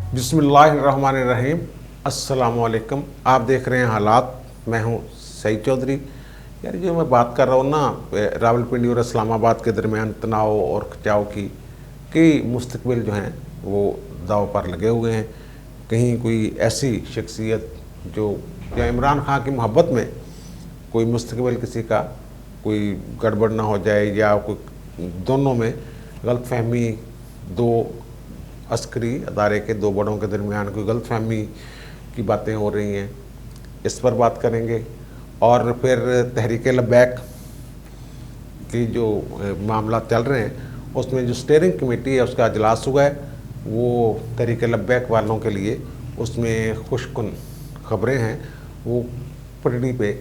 बिस्मिल्लाहिर्रहमानिर्रहीम। अस्सलामुअलैकुम। आप देख रहे हैं हालात। मैं हूं सईद चौधरी। यार जो मैं बात कर रहा हूँ ना, रावलपिंडी और इस्लामाबाद के दरमियान तनाव और खिंचाव की कई मुस्तकबिल जो हैं वो दाव पर लगे हुए हैं। कहीं कोई ऐसी शख्सियत जो या इमरान खान की मोहब्बत में कोई मुस्तकबिल किसी का कोई गड़बड़ ना हो जाए, या कोई दोनों में गलतफहमी, दो अस्करी अदारे के दो बड़ों के दरमियान कोई गलतफहमी की बातें हो रही हैं, इस पर बात करेंगे। और फिर तहरीक लब्बैक की जो मामला चल रहे हैं उसमें जो स्टीयरिंग कमेटी है उसका अजलास हुआ है, वो तहरीक लब्बैक वालों के लिए उसमें खुशकुन खबरें हैं वो पटड़ी पे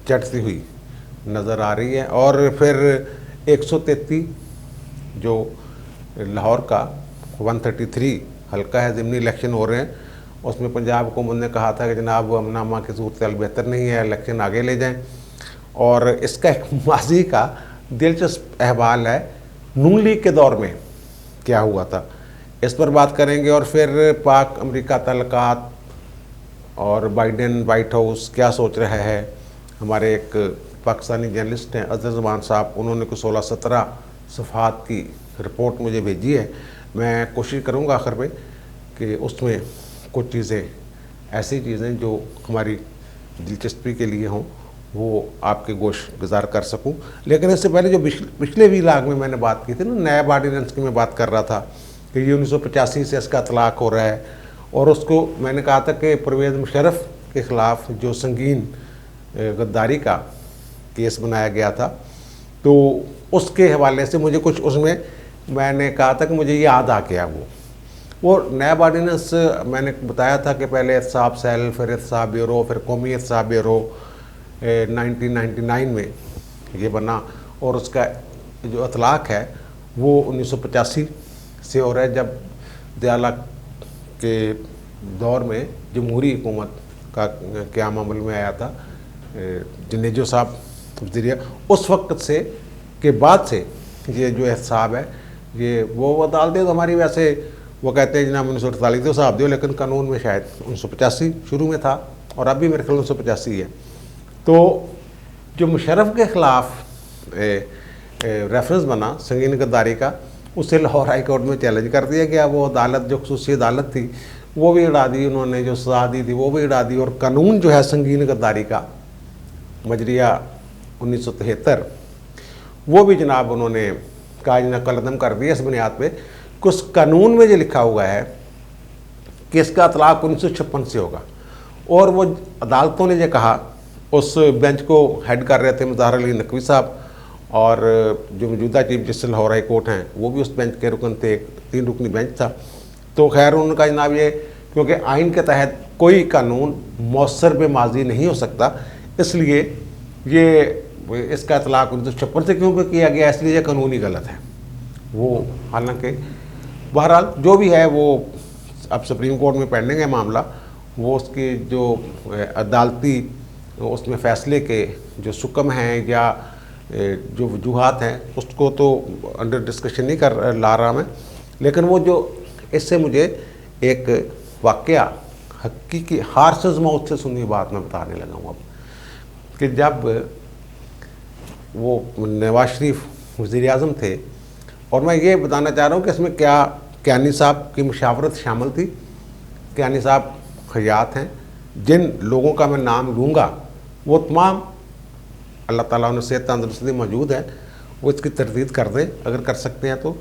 चढ़ती हुई नज़र आ रही है। और फिर 133 जो लाहौर का 133 हल्का है, ज़िमनी इलेक्शन हो रहे हैं, उसमें पंजाब हुकूमत ने कहा था कि जनाब अमनामा की सूरत बेहतर नहीं है, इलेक्शन आगे ले जाएं। और इसका एक माजी का दिलचस्प अहवाल है, नून लीग के दौर में क्या हुआ था, इस पर बात करेंगे। और फिर पाक अमेरिका तल्लुकात और बाइडेन वाइट हाउस क्या सोच रहा है। हमारे एक पाकिस्तानी जर्नलिस्ट हैं अजहर ज़मान साहब, उन्होंने कुछ 16-17 सफ़हात की रिपोर्ट मुझे भेजी है। मैं कोशिश करूंगा आखिर में कि उसमें कुछ चीज़ें, ऐसी चीज़ें जो हमारी दिलचस्पी के लिए हों, वो आपके गोश गुजार कर सकूं। लेकिन इससे पहले जो पिछले वीलाग में मैंने बात की थी ना, नैब ऑर्डिनेंस की मैं बात कर रहा था कि ये 1985 से इसका इतलाक़ हो रहा है। और उसको मैंने कहा था कि परवेज़ मुशर्रफ के ख़िलाफ़ जो संगीन गद्दारी का केस बनाया गया था, तो उसके हवाले से मुझे कुछ उसमें मैंने कहा था कि मुझे याद आ गया वो नैब ऑर्डिनेंस। मैंने बताया था कि पहले एहतसाब सेल, फिर एहतसाब ब्यूरो, फिर कौमी एहतसाब ब्यूरो 1999 में ये बना। और उसका जो इतलाक़ है वो 1985 से हो रहा है, जब दयाला के दौर में जमहूरी हुकूमत का क़याम अमल में आया था, जनेजो साहब वज़ीर, उस वक्त से के बाद से ये जो एहतसाब है ये वो अदालतें तो हमारी वैसे वो कहते हैं जनाब 1948 तो साहब दो, लेकिन कानून में शायद 1985 शुरू में था और अब भी मेरे ख्याल 1985 है। तो जो मुशर्रफ के ख़िलाफ़ रेफरेंस बना संगीन गद्दारी का, उसे लाहौर हाई कोर्ट में चैलेंज कर दिया गया। वो अदालत जो खुसूसी अदालत थी वो भी उड़ा दी उन्होंने, जो सज़ा दी थी वो भी उड़ा दी। और कानून जो है संगीन गद्दारी का मजरिया 1973 वो भी जनाब उन्होंने कायज कलदम कर दिया इस बुनियाद पे कि उस कानून में जो लिखा हुआ है कि इसका इतलाक़ 1956 से होगा। और वो अदालतों ने जो कहा, उस बेंच को हेड कर रहे थे मुज़ाहर अली नकवी साहब, और जो मौजूदा chief justice Lahore high court हैं वो भी उस बेंच के रुकन थे, 3 रुकनी बेंच था। तो खैर उन्होंने कहा जनाब ये क्योंकि आइन के तहत कोई कानून मौसर बेमाजी नहीं हो सकता, इसलिए ये इसका इतलाक़ 1956 से क्यों किया गया, इसलिए कानून ही गलत है वो। हालांकि बहरहाल जो भी है वो अब सुप्रीम कोर्ट में पेंडिंग है मामला, वो उसकी जो अदालती उसमें फ़ैसले के जो सुकम हैं या जो वजूहात हैं उसको तो अंडर डिस्कशन नहीं कर ला रहा मैं। लेकिन वो जो इससे मुझे एक वाक़या हकीकी हार्स मौत से सुनी बात मैं बताने लगा हूँ अब, कि जब वो नवाज शरीफ वज़ीर आज़म थे, और मैं ये बताना चाह रहा हूँ कि इसमें क्या कियानी साहब की मुशावरत शामिल थी। कियानी साहब हयात हैं, जिन लोगों का मैं नाम लूँगा वो तमाम अल्लाह ताला उन्हें सेहत तंदरुस्ती मौजूद है, वो इसकी तरदीद कर दें अगर कर सकते हैं तो।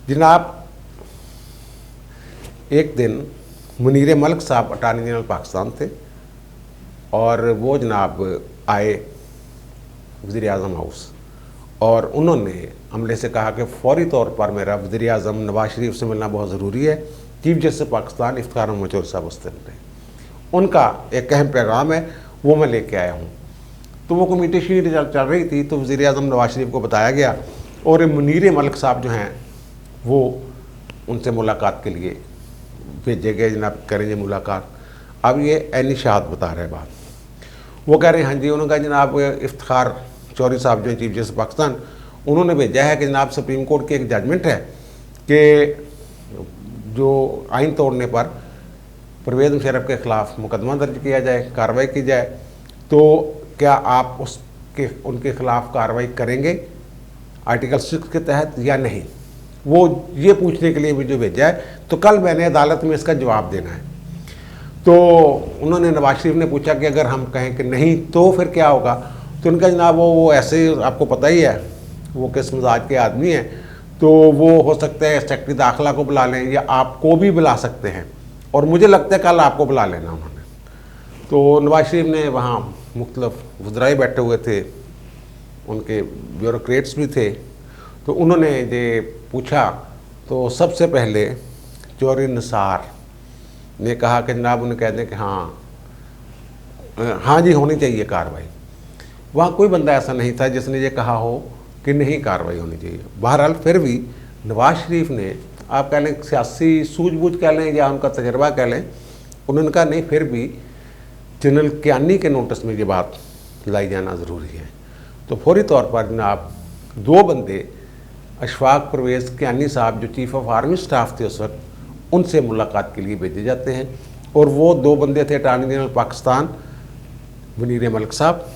जनाब एक दिन मुनीर मलिक साहब अटार्नी जनरल पाकिस्तान थे, और वो जनाब आए वज़ीर आज़म हाउस, और उन्होंने अमले से कहा कि फ़ौरी तौर पर मेरा वज़ीर आज़म नवाज शरीफ से मिलना बहुत ज़रूरी है। चीफ जस्टिस पाकिस्तान इफ्तिखार अहमद चौधरी साहब उस दिन थे, उनका एक अहम पैगाम है वो मैं लेके आया हूँ। तो वो कमेटी शीट चल रही थी, तो वज़ीर आज़म नवाज शरीफ को बताया गया, और मुनीर मलिक साहब जो हैं वो उनसे मुलाकात के लिए भेजे गए, जनाब करेंगे मुलाकात। अब ये ऐनी शाहद बता रहे बात, वो कह रहे हैं हाँ जी। उन्होंने कहा जनाब इफ्तिखार चौधरी साहब जो हैं चीफ जस्टिस पाकिस्तान, उन्होंने भेजा है कि जनाब सुप्रीम कोर्ट की एक जजमेंट है कि जो आइन तोड़ने पर परवेज़ मुशर्रफ के ख़िलाफ़ मुकदमा दर्ज किया जाए, कार्रवाई की जाए, तो क्या आप उनके ख़िलाफ़ कार्रवाई करेंगे आर्टिकल 6 के तहत या नहीं? वो ये पूछने के लिए मुझे भेजा है। तो कल मैंने अदालत में इसका जवाब देना है। तो उन्होंने, नवाज शरीफ ने पूछा कि अगर हम कहें कि नहीं तो फिर क्या होगा? तो उनका जनाब वो ऐसे ही, आपको पता ही है वो किस मिजाज के आदमी हैं, तो वो हो सकता है सेक्रेटरी दाखिला को बुला लें या आपको भी बुला सकते हैं, और मुझे लगता है कल आपको बुला लेना उन्होंने। तो नवाज शरीफ ने वहाँ मुख्तलिफ वज़राए बैठे हुए थे, उनके ब्यूरोक्रेट्स भी थे, तो उन्होंने ये पूछा। तो सबसे पहले चौधरी निसार ने कहा कि जनाब उन्हें कह दें कि हाँ जी होनी चाहिए कार्रवाई। वहाँ कोई बंदा ऐसा नहीं था जिसने ये कहा हो कि नहीं कार्रवाई होनी चाहिए। बहरहाल फिर भी नवाज शरीफ ने, आप कह लें सियासी सूझबूझ कह लें या उनका तजर्बा कह लें, उन्होंने कहा नहीं फिर भी जनरल कियानी के नोटिस में ये बात लाई जाना ज़रूरी है। तो फौरी तौर पर जनाब 2 बंदे अशफाक परवेज़ कियानी साहब जो चीफ़ ऑफ आर्मी स्टाफ थे उस वक्त, उनसे मुलाकात के लिए भेजे जाते हैं। और वो 2 बंदे थे अटार्नी जनरल पाकिस्तान मुनीर मलिक साहब,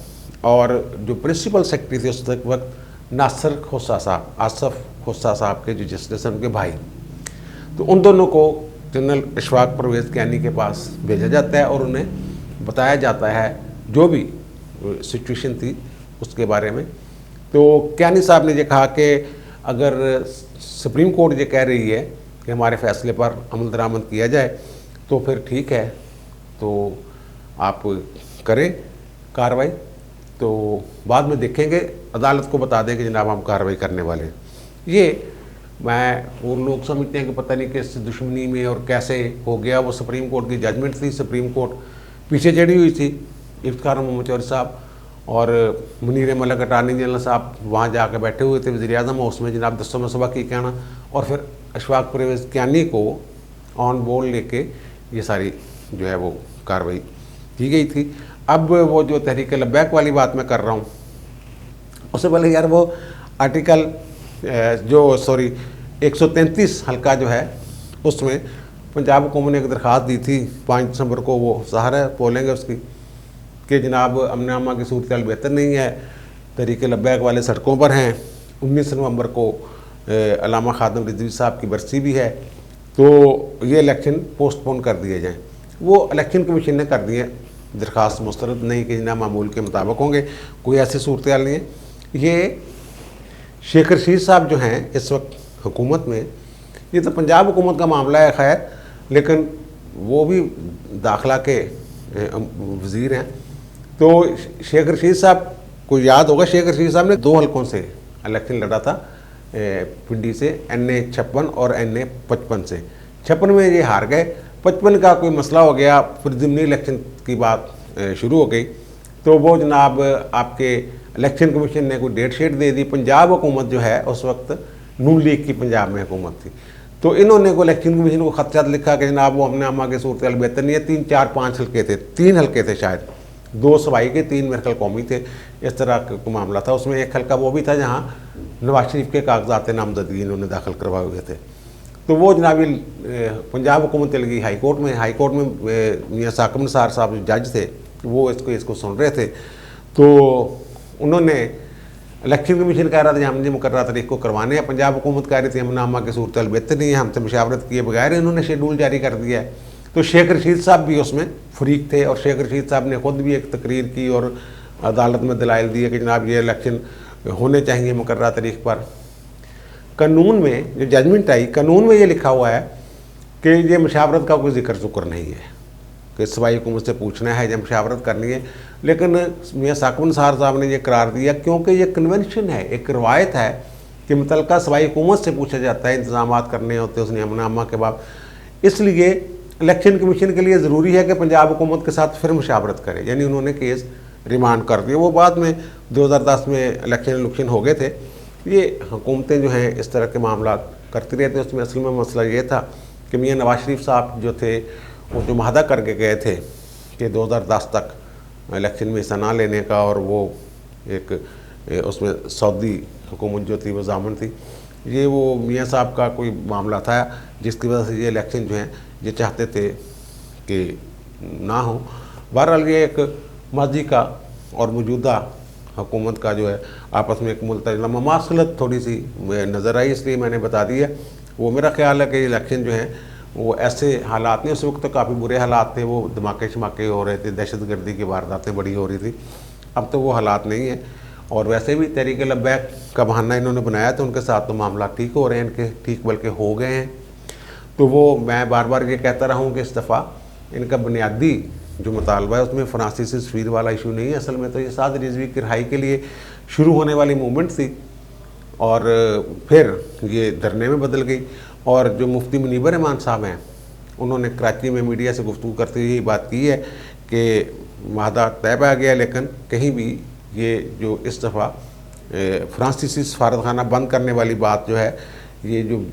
और जो प्रिंसिपल सेक्रेटरी थे उस वक्त नासिर खोसा साहब, आसफ खोसा साहब के जो जस्टिस हैं उनके भाई। तो उन दोनों को जनरल अशफाक परवेज़ कियानी के पास भेजा जाता है और उन्हें बताया जाता है जो भी सिचुएशन थी उसके बारे में। तो कियानी साहब ने ये कहा कि अगर सुप्रीम कोर्ट ये कह रही है कि हमारे फैसले पर अमल दरामद किया जाए तो फिर ठीक है, तो आप करें कार्रवाई, तो बाद में देखेंगे, अदालत को बता दें कि जनाब हम कार्रवाई करने वाले हैं। ये वो लोग समझते हैं कि पता नहीं किस दुश्मनी में और कैसे हो गया। वो सुप्रीम कोर्ट की जजमेंट थी, सुप्रीम कोर्ट पीछे चढ़ी हुई थी। इफ्तिखार मोहम्मद चौधरी साहब और मुनीर मलिक अटार्नी जनरल साहब वहाँ जाकर बैठे हुए थे वज़ीर आज़म हाउस में, जनाब दस्तों में सुबह की कहना, और फिर अशफाक परवेज़ कियानी को ऑन बोर्ड लेके ये सारी जो है वो कार्रवाई की गई थी। अब वो जो तहरीक लब्बैक वाली बात मैं कर रहा हूँ, उससे पहले यार वो आर्टिकल 133 हल्का जो है उसमें पंजाब हुकूमत ने एक दरख्वास्त दी थी 5 दिसंबर को, वो सहारा बोलेंगे उसकी कि जनाब अमन अमा की सूरत हाल बेहतर नहीं है, तहरीक लब्बैक वाले सड़कों पर हैं। 19 नवंबर को अल्लामा खादिम रिजवी साहब की बरसी भी है, तो ये इलेक्शन पोस्टपोन कर दिए जाएँ। वो इलेक्शन कमीशन ने कर दिए दरख्वास्त मुस्तरद नहीं कि जना मामूल के मुताबिक होंगे, कोई ऐसी सूरत हाल नहीं है। ये शेख रशीद साहब जो हैं इस वक्त हुकूमत में, ये तो पंजाब हुकूमत का मामला है खैर, लेकिन वो भी दाखिला के वज़ीर हैं। तो शेख रशीद साहब को याद होगा, शेख रशीद साहब ने 2 हल्कों से इलेक्शन लड़ा था पिंडी से, NA 56 और NA 55 से। 56 में ये हार गए, 55 का कोई मसला हो गया, फिर ज़िमनी इलेक्शन की बात शुरू हो गई, तो वो जनाब आपके इलेक्शन कमीशन ने कोई डेट शीट दे दी। पंजाब हुकूमत जो है उस वक्त नून लीग की पंजाब में हुकूमत थी, तो इन्होंने को इलेक्शन कमीशन को खतरात लिखा कि जनाब वो हमने अमा के सूरत हाल बेहतर नहीं है। 3, 4, 5 हल्के थे, 3 हल्के थे शायद, 2 सूबाई के, 3 मेरे ख्याल कौमी थे, इस तरह का मामला था। उसमें एक हल्का वो भी था जहाँ नवाज शरीफ के कागजात नामजदगी इन्होंने दाखिल करवाए हुए थे। तो वो जनाब पंजाब हुकूमत चल गई हाई कोर्ट में। हाई कोर्ट में मियाँ साकिब निसार साहब जो जज थे वो इसको सुन रहे थे, तो उन्होंने इलेक्शन कमीशन कह रहा था हमने मुकर्रर तारीख को करवाने हैं, पंजाब हुकूमत कह रही थी हमने अमा की सूरत हाल बेहतर नहीं है, हमसे मशावरत किए बगैर इन्होंने शेड्यूल जारी कर दिया है। तो शेख रशीद साहब भी उसमें फरीक थे, और शेख रशीद साहब ने ख़ुद भी एक तकरीर की और अदालत में दलाइल दिए कि जनाब ये इलेक्शन होने चाहिए मुकर्रर तारीख पर। कानून में जो जजमेंट आई, कानून में ये लिखा हुआ है कि ये मशावरत का कोई जिक्र नहीं है कि सूबाई हुकूमत से पूछना है या मशावरत करनी है, लेकिन मियाँ साकिब निसार साहब ने यह करार दिया क्योंकि ये कन्वेंशन है, एक रवायत है कि मुतलका सूबाई हुकूमत से पूछा जाता है, इंतजाम करने होते हैं उसने अमन अमा के बाद। इसलिए इलेक्शन कमीशन के लिए ज़रूरी है कि पंजाब हुकूमत के साथ फिर मुशावरत करे, यानी उन्होंने केस रिमांड कर दिया। वो बाद में 2010 में इलेक्शन हो गए थे। ये हुकूमतें जो हैं इस तरह के मामला करती रहती हैं। उसमें असल में मसला ये था कि मियाँ नवाज शरीफ साहब जो थे वो जो माहदा करके गए थे कि 2010 तक इलेक्शन में हिस्सा ना लेने का, और वो एक उसमें सऊदी हुकूमत जो थी वो ज़ामन थी, ये वो मियाँ साहब का कोई मामला था जिसकी वजह से ये इलेक्शन जो हैं ये चाहते थे कि ना हो। बहरहाल ये एक माजी का और मौजूदा हुकूमत का जो है आपस में एक मुल्तज़िम ममासलत थोड़ी सी नज़र आई, इसलिए मैंने बता दिया। वो मेरा ख्याल है कि इलेक्शन जो है वो ऐसे हालात नहीं, उस वक्त तो काफ़ी बुरे हालात थे, वो धमाके शमाके हो रहे थे, दहशतगर्दी की वारदातें बड़ी हो रही थी। अब तो वो हालात नहीं है। और वैसे भी तहरीक लब्बैक का बहाना इन्होंने बनाया तो उनके साथ तो मामला ठीक हो रहे हैं, इनके ठीक बल्कि हो गए हैं। तो वो मैं बार बार ये कहता रहा हूँ कि इस दफ़ा इनका बुनियादी जो मुतालबा है उसमें फ्रांसीसी तस्वीर वाला इशू नहीं है। असल में तो ये साद रिजवी की रिहाई के लिए शुरू होने वाली मूवमेंट थी और फिर ये धरने में बदल गई। और जो मुफ्ती मुनीबर रहमान साहब हैं उन्होंने कराची में मीडिया से गुफ्तगू करते हुए ये बात की है कि माहदा तय आ गया, लेकिन कहीं भी ये जो इस दफ़ा फ्रांसीसी सफारतखाना बंद करने वाली बात जो है, ये जो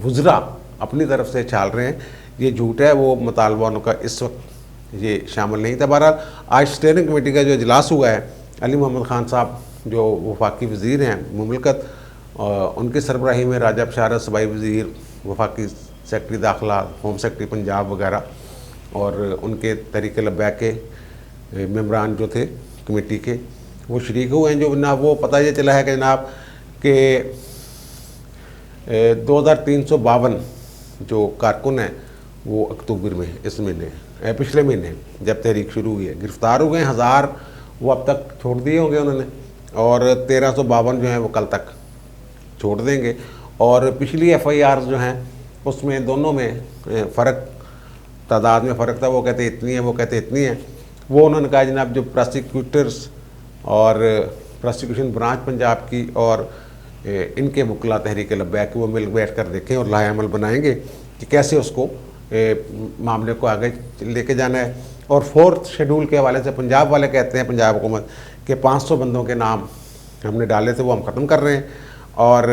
वुज़रा अपनी तरफ से छाल रहे हैं, ये झूठ है। वो मुतालबा उनका इस वक्त ये शामिल नहीं था। बहरहाल आज स्टीयरिंग कमेटी का जो इजलास हुआ है, अली मोहम्मद ख़ान साहब जो वफाकी वज़ीर हैं मुमलकत, उनकी सरबराही में राजा बशारत सूबाई वज़ीर, वफाकी सेक्रेटरी दाखिला, होम सेक्रेटरी पंजाब वगैरह, और उनके तहरीक लब्बैक के मेम्बरान जो थे कमेटी के, वो शरीक हुए हैं। जो जनाब वो पता ये चला है कि जनाब के 2352 जो कारकुन हैं वो अक्टूबर में इस महीने पिछले महीने जब तहरीक शुरू हुई है गिरफ़्तार हो गए। 1000 वो अब तक छोड़ दिए होंगे उन्होंने, और 1352 जो हैं वो कल तक छोड़ देंगे। और पिछली FIR जो हैं उसमें दोनों में फ़र्क, तादाद में फ़र्क था। वो कहते इतनी है, वो कहते इतनी है। वो उन्होंने कहा जनाब जो प्रोसिक्यूटर्स और प्रोसिक्यूशन ब्रांच पंजाब की और इनके वकला तहरीक लब्बैक वो मिल बैठ कर देखें और लाएअमल बनाएंगे कि कैसे उसको मामले को आगे लेके जाना है। और 4th शेड्यूल के हवाले से पंजाब वाले कहते हैं, पंजाब हुकूमत के 500 बंदों के नाम हमने डाले थे वो हम ख़त्म कर रहे हैं। और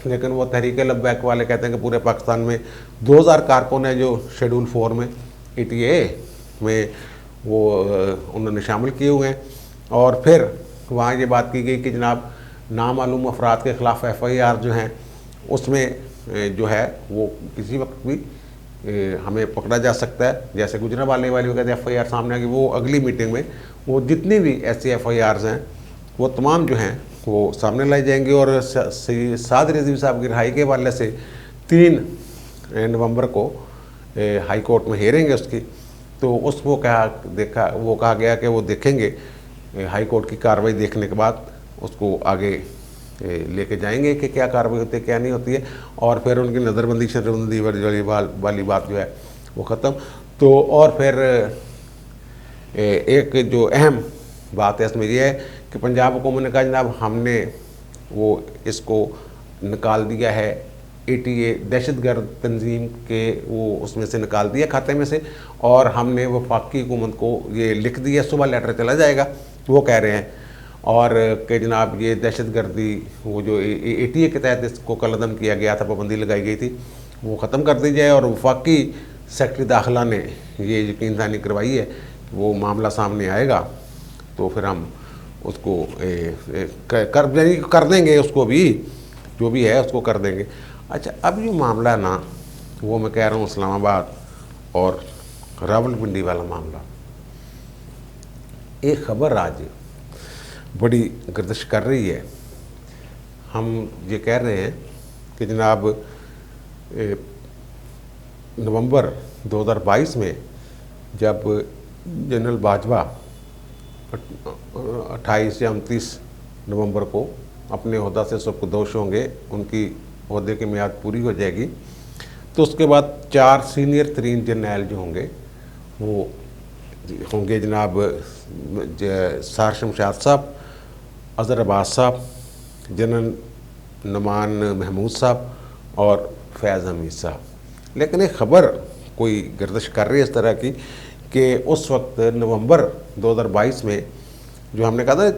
लेकिन वो तहरीक लब्बैक वाले कहते हैं कि पूरे पाकिस्तान में 2000 कारकुन हैं जो शेड्यूल 4 में ETA में वो उन्होंने शामिल किए हुए हैं। और फिर वहाँ ये बात की गई कि जनाब नामालूम अफराद के ख़िलाफ़ FIR जो हैं उसमें जो है वो किसी वक्त भी हमें पकड़ा जा सकता है। जैसे गुजरांवाले वाली वगैरह FIR सामने आ गई, वो अगली मीटिंग में वो जितनी भी ऐसी FIRs हैं वो तमाम जो हैं वो सामने लाई जाएंगी। और साद रिजवी साहब की रिहाई के हवाले से 3 नवंबर को हाई कोर्ट में हेयरिंग है उसकी, तो उसको कहा गया कि वो देखेंगे, हाई कोर्ट की कार्रवाई देखने के बाद उसको आगे लेके जाएंगे कि क्या कार्रवाई होती है क्या नहीं होती है। और फिर उनकी नज़रबंदी शरबंदी वाली बात जो है वो ख़त्म। तो और फिर एक जो अहम बात है इसमें यह है कि पंजाब हुकूमत ने कहा जनाब हमने वो इसको निकाल दिया है ETA दहशतगर्द तंजीम के, वो उसमें से निकाल दिया खाते में से, और हमने वफाकी हुकूमत को ये लिख दिया, सुबह लेटर चला जाएगा वो कह रहे हैं। और कि जनाब ये दहशतगर्दी वो जो ETA के तहत इसको कलअदम किया गया था, पाबंदी लगाई गई थी, वो ख़त्म कर दी जाए। और वफाकी सेक्रेटरी दाखिला ने ये यकीन दहानी करवाई है वो मामला सामने आएगा तो फिर हम उसको कर देंगे, उसको भी जो भी है उसको कर देंगे। अच्छा, अब ये मामला ना वो मैं कह रहा हूँ इस्लामाबाद और रावलपिंडी वाला मामला, एक खबर आज बड़ी गर्दिश कर रही है। हम ये कह रहे हैं कि जनाब नवंबर 2022 में जब जनरल बाजवा 28 या 29 नवंबर को अपने ओहदा से सुपुर्दोश होंगे, उनकी ओहदे की मियाद पूरी हो जाएगी, तो उसके बाद 4 सीनियर तरीन जर्नैल जो होंगे वो होंगे जनाब सार शमशाद साहब, अज़हर अब्बास साहब, जनरल नुमान महमूद साहब और फैज़ हमीद साहब। लेकिन एक ख़बर कोई गर्दिश कर रही है इस तरह की कि उस वक्त नवंबर 2022 में जो हमने कहा था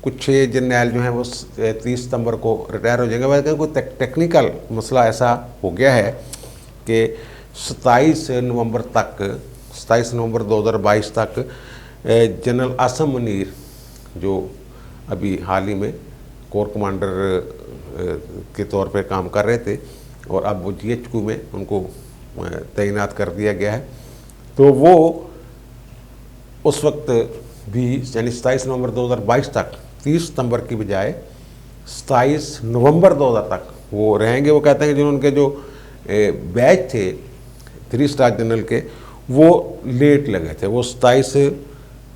कुछ 6 जर्नैल जो हैं वो 30 सितंबर को रिटायर हो जाएंगे, वैसे कोई टेक्निकल मसला ऐसा हो गया है कि 27 नवंबर 2022 तक जनरल आसम मुनीर जो अभी हाल ही में कोर कमांडर के तौर पे काम कर रहे थे और अब वो GHQ में उनको तैनात कर दिया गया है, तो वो उस वक्त भी यानी 27 नवंबर 2022 तक 30 सितंबर की बजाय 27 नवंबर 2000 तक वो रहेंगे। वो कहते हैं कि जो उनके जो बैच थे 3 स्टार जनरल के वो लेट लगे थे, वो 27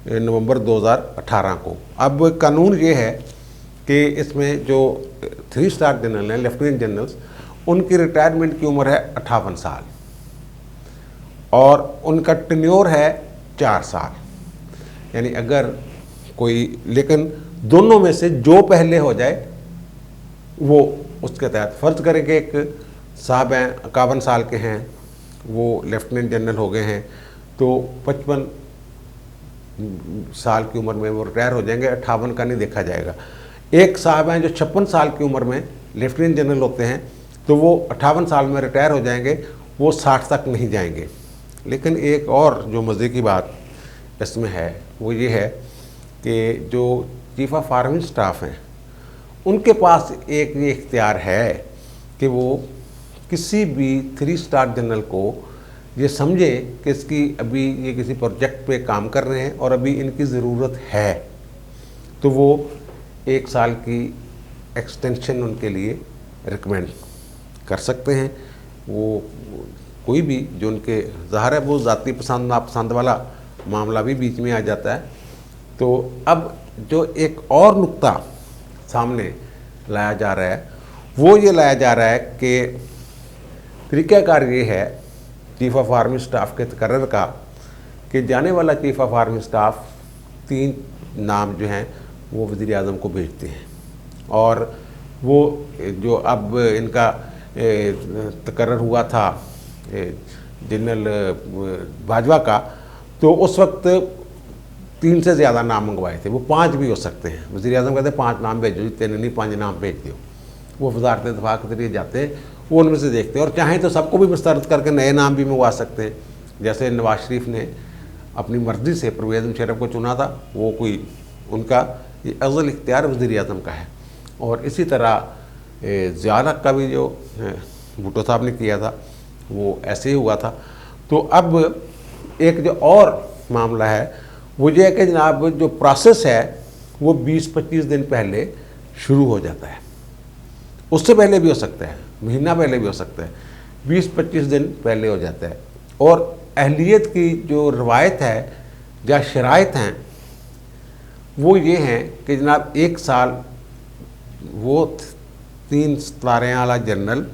नवंबर 2018 को। अब कानून ये है कि इसमें जो 3 स्टार जनरल हैं, लेफ्टिनेंट जनरल्स, उनकी रिटायरमेंट की उम्र है 58 साल और उनका टेन्योर है 4 साल। यानी अगर कोई, लेकिन दोनों में से जो पहले हो जाए वो उसके तहत, फर्ज करें कि एक साहब हैं 51 साल के हैं, वो लेफ्टिनेंट जनरल हो गए हैं, तो 55 साल की उम्र में वो रिटायर हो जाएंगे, 58 का नहीं देखा जाएगा। एक साहब हैं जो 56 साल की उम्र में लेफ्टिनेंट जनरल होते हैं, तो वो 58 साल में रिटायर हो जाएंगे, वो 60 तक नहीं जाएंगे। लेकिन एक और जो मज़े की बात इसमें है वो ये है कि जो चीफ ऑफ आर्मी स्टाफ हैं उनके पास एक ये इख्तियार है कि वो किसी भी 3 स्टार जनरल को ये समझे कि इसकी अभी ये किसी प्रोजेक्ट पे काम कर रहे हैं और अभी इनकी ज़रूरत है, तो वो 1 साल की एक्सटेंशन उनके लिए रिकमेंड कर सकते हैं। वो कोई भी जो उनके, ज़ाहिर है वो ज़ाती पसंद नापसंद वाला मामला भी बीच में आ जाता है। तो अब जो एक और नुक्ता सामने लाया जा रहा है वो ये लाया जा रहा है कि तरीक़ाकार ये है चीफ ऑफ आर्मी स्टाफ के तकर्रर का कि जाने वाला चीफ ऑफ आर्मी स्टाफ 3 नाम जो हैं वो वज़ीर आज़म को भेजते हैं, और वो जो अब इनका तकर्रर हुआ था जनरल बाजवा का, तो उस वक्त 3 से ज़्यादा नाम मंगवाए थे, वो 5 भी हो सकते हैं। वज़ीर आज़म कहते हैं 5 नाम भेजो, 3 नहीं 5 नाम भेज दो। वो वज़ारत दिफा के ज़रिए जाते हैं, वो उनमें से देखते हैं, और चाहें तो सबको भी मुस्तरद करके नए नाम भी मंगवा सकते हैं। जैसे नवाज शरीफ ने अपनी मर्ज़ी से परवेज़ मुशर्रफ को चुना था, वो कोई उनका ये अज़ल इख्तियार वज़ीर आज़म का है। और इसी तरह ज़िया हक का भी जो भुट्टो साहब ने किया था वो ऐसे ही हुआ था। तो अब एक जो और मामला है वो ये है कि जनाब जो प्रोसेस है वो 20-25 दिन पहले शुरू हो जाता है, उससे पहले भी हो सकता है, महीना पहले भी हो सकता है, 20-25 दिन पहले हो जाता है। और अहलियत की जो रवायत है या शराइत हैं वो ये हैं कि जनाब 1 साल वो 3 सितारे वाला जनरल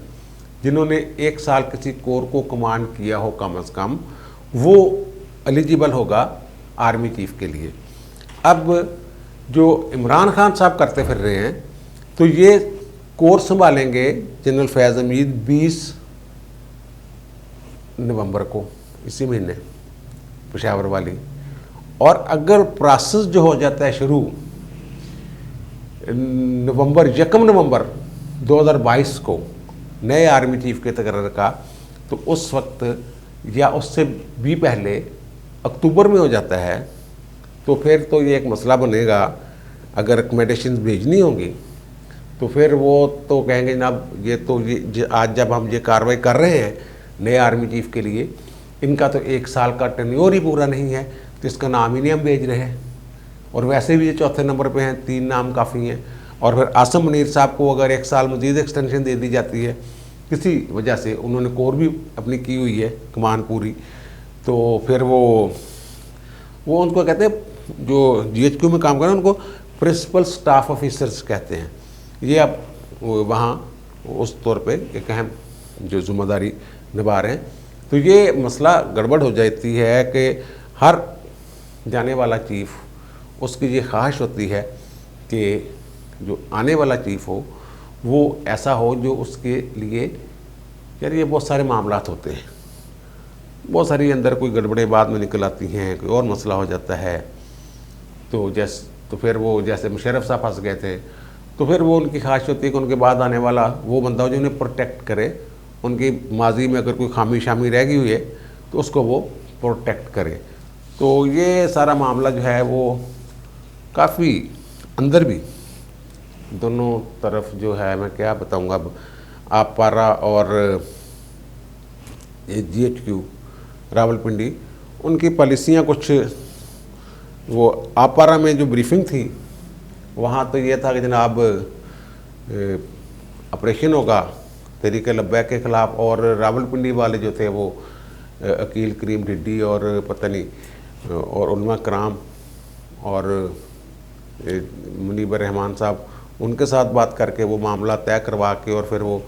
जिन्होंने 1 साल किसी कोर को कमांड किया हो कम अज़ कम, वो एलिजिबल होगा आर्मी चीफ के लिए। अब जो इमरान खान साहब करते फिर रहे हैं, तो ये कोर संभालेंगे जनरल फैज़ हमीद 20 नवंबर को, इसी महीने, पेशावर वाली। और अगर प्रोसेस जो हो जाता है शुरू नवंबर 1 नवंबर 2022 को नए आर्मी चीफ के तकर्रर का, तो उस वक्त या उससे भी पहले अक्टूबर में हो जाता है, तो फिर तो ये एक मसला बनेगा। अगर रिकमेंडेशंस भेजनी होंगी तो फिर वो तो कहेंगे जनाब ये तो ये आज जब हम ये कार्रवाई कर रहे हैं नए आर्मी चीफ के लिए, इनका तो 1 साल का टेन्योर ही पूरा नहीं है, तो इसका नाम ही नहीं हम भेज रहे हैं। और वैसे भी ये 4थे नंबर पे हैं, 3 नाम काफ़ी हैं। और फिर आसम मुनीर साहब को अगर 1 साल मज़ीद एक्सटेंशन दे दी जाती है किसी वजह से, उन्होंने कोर भी अपनी की हुई है कमान पूरी, तो फिर वो उनको कहते हैं जो GHQ में काम कर रहे हैं उनको प्रिंसिपल स्टाफ ऑफिसर्स कहते हैं। ये अब वहाँ उस तौर पे एक अहम जो ज़िम्मेदारी निभा रहे हैं। तो ये मसला गड़बड़ हो जाती है कि हर जाने वाला चीफ उसकी ये ख्वाहिश होती है कि जो आने वाला चीफ हो वो ऐसा हो जो उसके लिए, यार ये बहुत सारे मामलात होते हैं, बहुत सारी अंदर कोई गड़बड़े बाद में निकल आती हैं, कोई और मसला हो जाता है। तो फिर वो जैसे मुशर्रफ साहब फंस गए थे, तो फिर वो उनकी ख्वाहिश होती है कि उनके बाद आने वाला वो बंदा हो जो उन्हें प्रोटेक्ट करे, उनकी माजी में अगर कोई खामी शामी रह गई हुई है तो उसको वो प्रोटेक्ट करे। तो ये सारा मामला जो है वो काफ़ी अंदर भी दोनों तरफ जो है, मैं क्या बताऊंगा, अब आप पारा और ये GHQ रावलपिंडी उनकी पॉलिसियाँ कुछ, वो आपारा में जो ब्रीफिंग थी वहाँ तो ये था कि जनाब ऑपरेशन होगा तहरीक लब्बैक के ख़िलाफ़, और रावलपिंडी वाले जो थे वो अकील करीम ढिड्डी और पता नहीं और उलमा कराम और मुनीबर रहमान साहब, उनके साथ बात करके वो मामला तय करवा के और फिर वो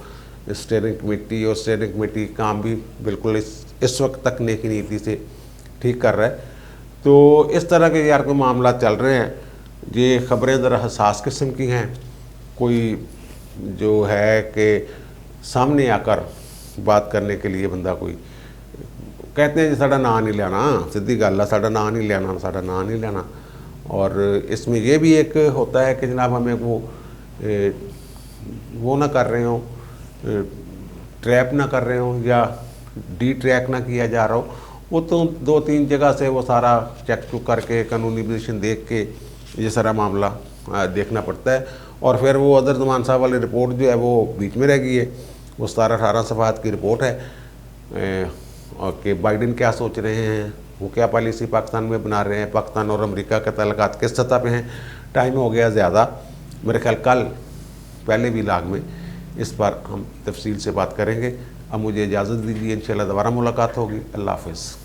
स्टीयरिंग कमेटी, और स्टीयरिंग कमेटी काम भी बिल्कुल इस वक्त तक नेकी नीति से ठीक कर रहा है। तो इस तरह के यार कोई मामला चल रहे हैं। ये ख़बरें ज़रा हसास किस्म की हैं। कोई जो है कि सामने आकर बात करने के लिए बंदा कोई कहते हैं जी साड़ा नाम नहीं लेना, सीधी गल है, साड़ा नाम नहीं लेना, साड़ा नाम नहीं लेना। और इसमें यह भी एक होता है कि जनाब हमें वो ना कर रहे हो, ट्रैप ना कर रहे हो या डी ट्रैक ना किया जा रहा हो। वो तो 2-3 जगह से वो सारा चेक चुक करके कानूनी पोजीशन देख के ये सारा मामला देखना पड़ता है। और फिर वो अदर ज़मान साहब वाली रिपोर्ट जो है वो बीच में रह गई है। वो 17-18 सफ़हात की रिपोर्ट है और कि बाइडेन क्या सोच रहे हैं, वो क्या पॉलिसी पाकिस्तान में बना रहे हैं, पाकिस्तान और अमेरिका के तल्लुकात किस सतह पे हैं। टाइम हो गया ज़्यादा, मेरे ख्याल कल पहले व्लॉग में इस पर हम तफसील से बात करेंगे। अब मुझे इजाज़त दीजिए, इंशाल्लाह दोबारा मुलाकात होगी। अल्लाह हाफ़िज़।